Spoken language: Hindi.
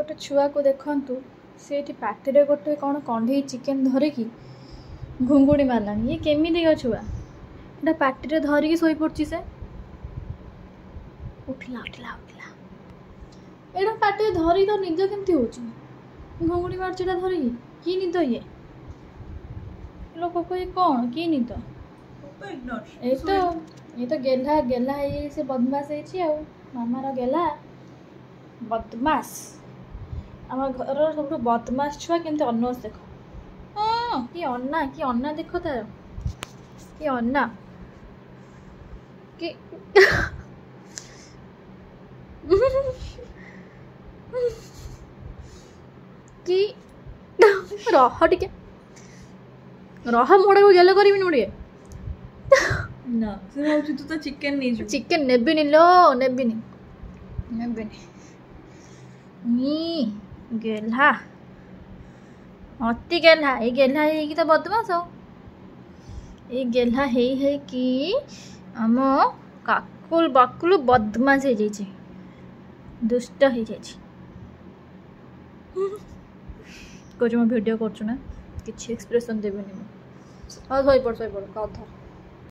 गोटे छुआ को देखु से पाटे गोटे कौन कंढे चिकेन धरिकी घुंगुड़ी मारलानी। ये केमी छुआ एटा पाटे धरिकी शोई पड़ी से उठला उठला उठला एटा पाटे धरी तो निद केमती हो घुंगुड़ी मार्च धरिकी कि निद लोक को ये कौन कि निद ये तो गेला गेला से बदमाश है मामार गेला बदमाश आम घर सब बदमाश छुआ केमती अनस देख कि अन्ना देख तार कि अन्ना कि कि रह टिके रह मोड़े को गेल करी मुड़े ना से तू तो चिकेन नहीं चिकेन नेबिनी लो नेबिनी गेला अति गेला ये गेला है कि तो बदमाश ये गेला है कि आम काकुल बाकुल बदमाश हो जाए दुष्ट हो जाए कौन मो भिड करना कि एक्सप्रेशन देवेनि हाँ शोपड़ कथा